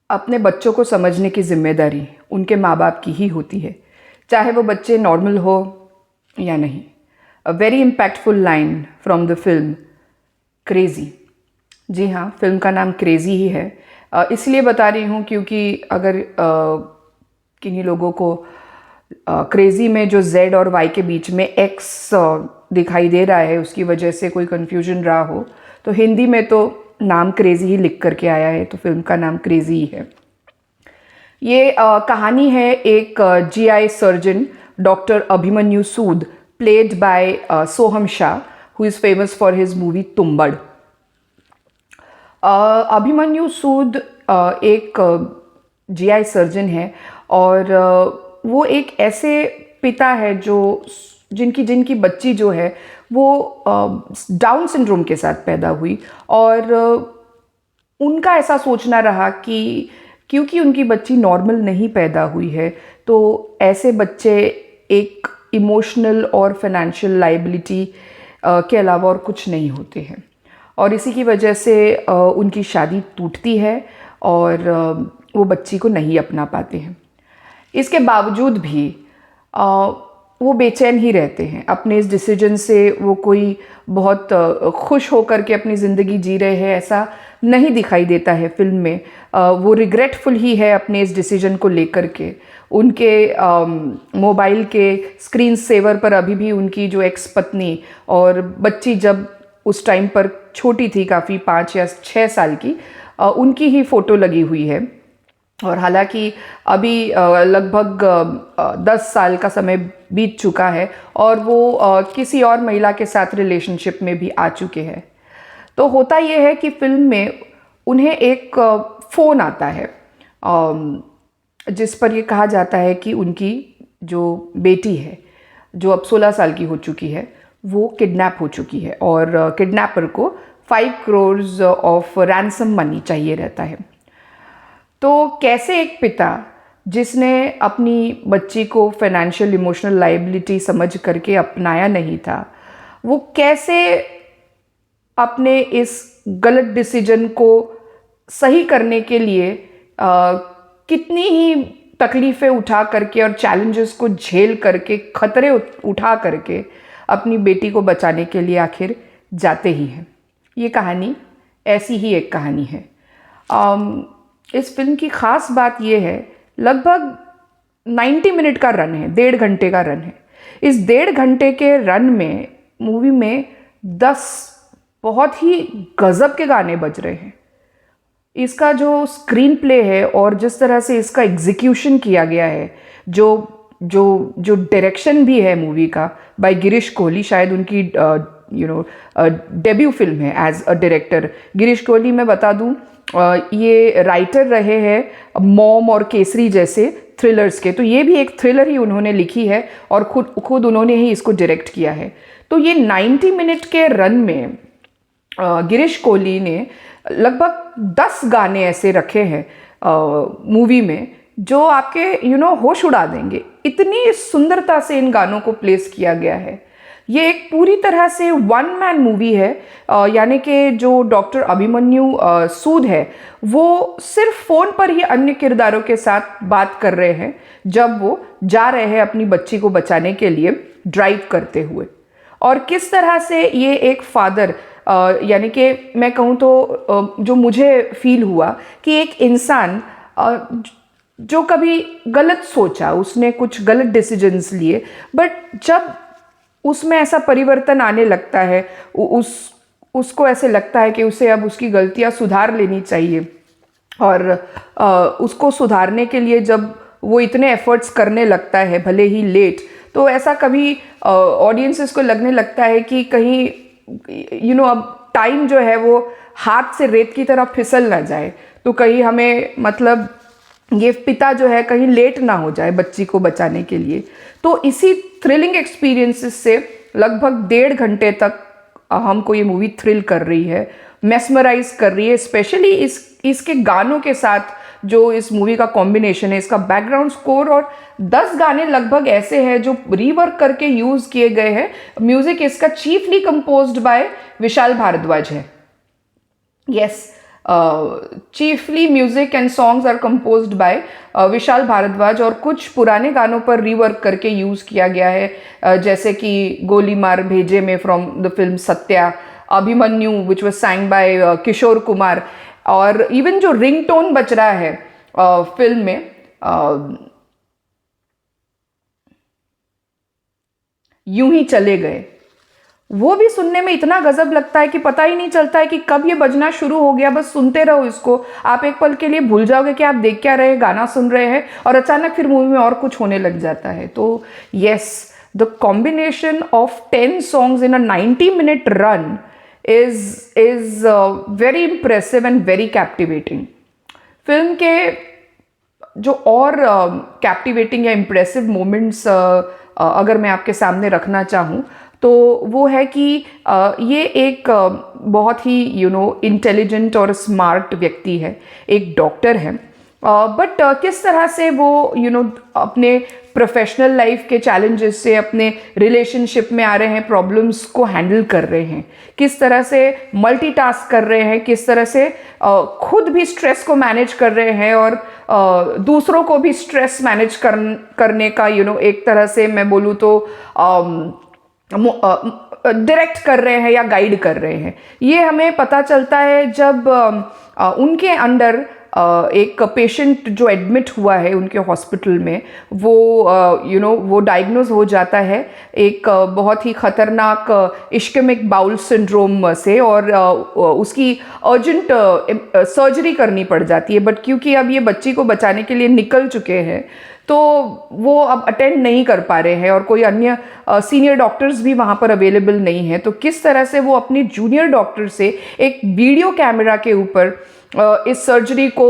अपने बच्चों को समझने की ज़िम्मेदारी उनके माँ बाप की ही होती है, चाहे वो बच्चे नॉर्मल हो या नहीं। A very impactful line from the film Crazy. जी हाँ, फिल्म का नाम क्रेज़ी ही है। इसलिए बता रही हूँ क्योंकि अगर किन्हीं लोगों को क्रेज़ी में जो Z और Y के बीच में X दिखाई दे रहा है, उसकी वजह से कोई कन्फ्यूजन रहा हो, तो हिंदी में तो नाम क्रेज़ी ही लिख करके आया है, तो फिल्म का नाम क्रेज़ी ही है। ये कहानी है एक GI surgeon doctor Abhimanyu Sood, played by Soham Shah, who is famous for his movie Tumbbad. Abhimanyu Sood एक GI सर्जन है और वो एक ऐसे पिता है जो जिनकी बच्ची जो है वो डाउन सिंड्रोम के साथ पैदा हुई और उनका ऐसा सोचना रहा कि क्योंकि उनकी बच्ची नॉर्मल नहीं पैदा हुई है तो ऐसे बच्चे एक इमोशनल और फाइनेंशियल लाइबिलिटी के अलावा और कुछ नहीं होते हैं और इसी की वजह से उनकी शादी टूटती है और वो बच्ची को नहीं अपना पाते हैं। इसके बावजूद भी वो बेचैन ही रहते हैं अपने इस डिसीजन से। वो कोई बहुत खुश होकर के अपनी ज़िंदगी जी रहे हैं ऐसा नहीं दिखाई देता है फिल्म में। वो रिग्रेटफुल ही है अपने इस डिसीजन को लेकर के। उनके मोबाइल के स्क्रीन सेवर पर अभी भी उनकी जो एक्स पत्नी और बच्ची जब उस टाइम पर छोटी थी काफ़ी 5 या 6 साल की, उनकी ही फ़ोटो लगी हुई है। और हालांकि अभी लगभग 10 साल का समय बीत चुका है और वो किसी और महिला के साथ रिलेशनशिप में भी आ चुके हैं। तो होता ये है कि फिल्म में उन्हें एक फ़ोन आता है जिस पर ये कहा जाता है कि उनकी जो बेटी है जो अब 16 साल की हो चुकी है वो किडनैप हो चुकी है और किडनैपर को 5 करोड़ ऑफ रैंसम मनी चाहिए रहता है। तो कैसे एक पिता जिसने अपनी बच्ची को फाइनेंशियल इमोशनल लाइबिलिटी समझ करके अपनाया नहीं था, वो कैसे अपने इस गलत डिसीजन को सही करने के लिए कितनी ही तकलीफ़ें उठा करके और चैलेंजेस को झेल करके खतरे उठा करके अपनी बेटी को बचाने के लिए आखिर जाते ही हैं। ये कहानी ऐसी ही एक कहानी है। इस फिल्म की ख़ास बात यह है, लगभग 90 मिनट का रन है, 1.5 घंटे का रन है। इस 1.5 घंटे के रन में मूवी में 10 बहुत ही गज़ब के गाने बज रहे हैं। इसका जो स्क्रीन प्ले है और जिस तरह से इसका एग्जीक्यूशन किया गया है, जो डायरेक्शन भी है मूवी का बाय गिरीश कोहली, शायद उनकी डेब्यू फिल्म है as a director. Girish Kohli मैं बता दूं ये राइटर रहे हैं मॉम और केसरी जैसे थ्रिलर्स के, तो ये भी एक थ्रिलर ही उन्होंने लिखी है और खुद उन्होंने ही इसको डायरेक्ट किया है। तो ये 90 मिनट के रन में गिरीश कोहली ने लगभग 10 गाने ऐसे रखे हैं मूवी में जो आपके होश उड़ा देंगे। इतनी सुंदरता से इन गानों को प्लेस किया गया है। ये एक पूरी तरह से वन मैन मूवी है, यानी कि जो डॉक्टर अभिमन्यु सूद है वो सिर्फ फ़ोन पर ही अन्य किरदारों के साथ बात कर रहे हैं जब वो जा रहे हैं अपनी बच्ची को बचाने के लिए ड्राइव करते हुए। और किस तरह से ये एक फादर, यानी कि मैं कहूँ तो जो मुझे फील हुआ कि एक इंसान जो कभी गलत सोचा, उसने कुछ गलत डिसीजंस लिए, बट जब उसमें ऐसा परिवर्तन आने लगता है, उसको ऐसे लगता है कि उसे अब उसकी गलतियां सुधार लेनी चाहिए और उसको सुधारने के लिए जब वो इतने एफर्ट्स करने लगता है भले ही लेट, तो ऐसा कभी ऑडियंसेस को लगने लगता है कि कहीं अब टाइम जो है वो हाथ से रेत की तरह फिसल ना जाए, तो कहीं हमें मतलब ये पिता जो है कहीं लेट ना हो जाए बच्ची को बचाने के लिए। तो इसी थ्रिलिंग एक्सपीरियंसेस से लगभग 1.5 घंटे तक हमको ये मूवी थ्रिल कर रही है, मेस्मराइज कर रही है, स्पेशली इसके गानों के साथ जो इस मूवी का कॉम्बिनेशन है, इसका बैकग्राउंड स्कोर। और 10 गाने लगभग ऐसे हैं जो रीवर्क करके यूज़ किए गए हैं। म्यूज़िक इसका chiefly composed by Vishal Bhardwaj है। Yes, chiefly music and songs are composed by Vishal Bhardwaj, और कुछ पुराने गानों पर रीवर्क करके यूज़ किया गया है, जैसे कि गोली मार भेजे में from the film Satya, Abhimanyu which was sang by Kishore Kumar, और इवन जो रिंगटोन बज रहा है फिल्म में, यूं ही चले गए, वो भी सुनने में इतना गजब लगता है कि पता ही नहीं चलता है कि कब ये बजना शुरू हो गया। बस सुनते रहो इसको, आप एक पल के लिए भूल जाओगे कि आप देख क्या रहे, गाना सुन रहे हैं, और अचानक फिर मूवी में और कुछ होने लग जाता है। तो yes, the combination of 10 songs in a 90-minute run is very impressive and very captivating. Film के जो और कैप्टिवेटिंग या इम्प्रेसिव मोमेंट्स अगर मैं आपके सामने रखना चाहूँ तो वो है कि ये एक बहुत ही इंटेलिजेंट और स्मार्ट व्यक्ति है, एक डॉक्टर है, बट किस तरह से वो अपने प्रोफेशनल लाइफ के चैलेंजेस से, अपने रिलेशनशिप में आ रहे हैं प्रॉब्लम्स को हैंडल कर रहे हैं, किस तरह से मल्टीटास्क कर रहे हैं, किस तरह से खुद भी स्ट्रेस को मैनेज कर रहे हैं और दूसरों को भी स्ट्रेस मैनेज करने का एक तरह से मैं बोलूँ तो डायरेक्ट कर रहे हैं या गाइड कर रहे हैं। ये हमें पता चलता है जब उनके अंडर एक पेशेंट जो एडमिट हुआ है उनके हॉस्पिटल में, वो वो डायग्नोज हो जाता है एक बहुत ही ख़तरनाक इश्केमिक बाउल सिंड्रोम से, और उसकी अर्जेंट सर्जरी करनी पड़ जाती है। बट क्योंकि अब ये बच्ची को बचाने के लिए निकल चुके हैं तो वो अब अटेंड नहीं कर पा रहे हैं, और कोई अन्य सीनियर डॉक्टर्स भी वहाँ पर अवेलेबल नहीं है। तो किस तरह से वो अपनी जूनियर डॉक्टर से एक वीडियो कैमरा के ऊपर इस सर्जरी को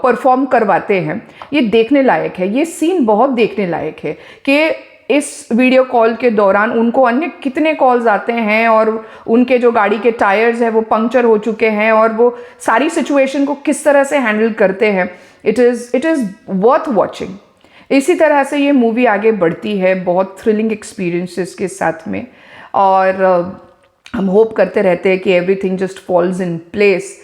परफॉर्म करवाते हैं, ये देखने लायक है। ये सीन बहुत देखने लायक है कि इस वीडियो कॉल के दौरान उनको अन्य कितने कॉल्स आते हैं और उनके जो गाड़ी के टायर्स हैं वो पंक्चर हो चुके हैं, और वो सारी सिचुएशन को किस तरह से हैंडल करते हैं। It is worth watching. इसी तरह से ये मूवी आगे बढ़ती है बहुत थ्रिलिंग एक्सपीरियंसेस के साथ में, और हम होप करते रहते हैं कि everything just falls in place.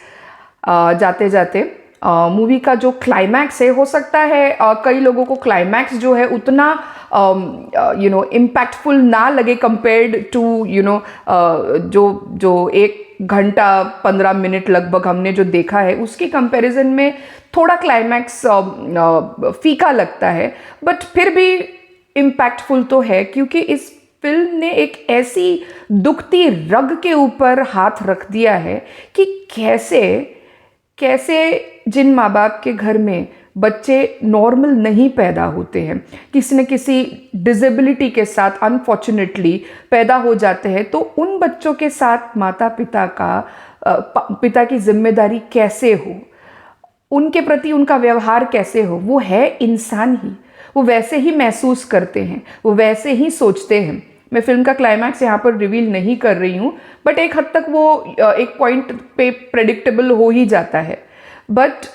जाते जाते मूवी का जो क्लाइमैक्स है, हो सकता है कई लोगों को क्लाइमैक्स जो है उतना इम्पैक्टफुल ना लगे कंपेयर्ड टू जो 1 घंटा 15 मिनट लगभग हमने जो देखा है उसके कंपैरिजन में थोड़ा क्लाइमैक्स फीका लगता है, बट फिर भी इम्पैक्टफुल तो है, क्योंकि इस फिल्म ने एक ऐसी दुखती रग के ऊपर हाथ रख दिया है कि कैसे जिन माँ बाप के घर में बच्चे नॉर्मल नहीं पैदा होते हैं, किसी न किसी डिसेबिलिटी के साथ अनफॉर्चुनेटली पैदा हो जाते हैं, तो उन बच्चों के साथ माता पिता की जिम्मेदारी कैसे हो, उनके प्रति उनका व्यवहार कैसे हो। वो है इंसान ही, वो वैसे ही महसूस करते हैं, वो वैसे ही सोचते हैं। मैं फिल्म का क्लाइमैक्स यहाँ पर रिवील नहीं कर रही हूँ, बट एक हद तक वो एक पॉइंट पे प्रेडिक्टेबल हो ही जाता है। बट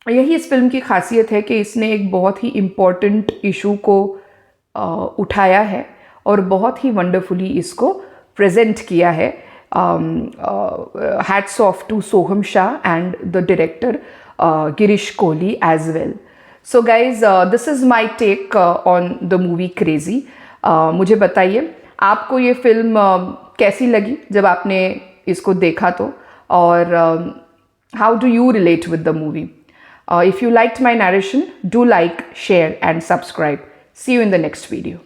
यही इस फिल्म की खासियत है कि इसने एक बहुत ही इम्पॉर्टेंट इशू को उठाया है और बहुत ही वंडरफुली इसको प्रेजेंट किया है। Hats off to Soham Shah and the director Girish Kohli as well. So guys, this is my take on the movie Crazy. मुझे बताइए आपको ये फिल्म कैसी लगी जब आपने इसको देखा तो, और how do you relate with the movie. If you liked my narration, do like, share and subscribe. See you in the next video.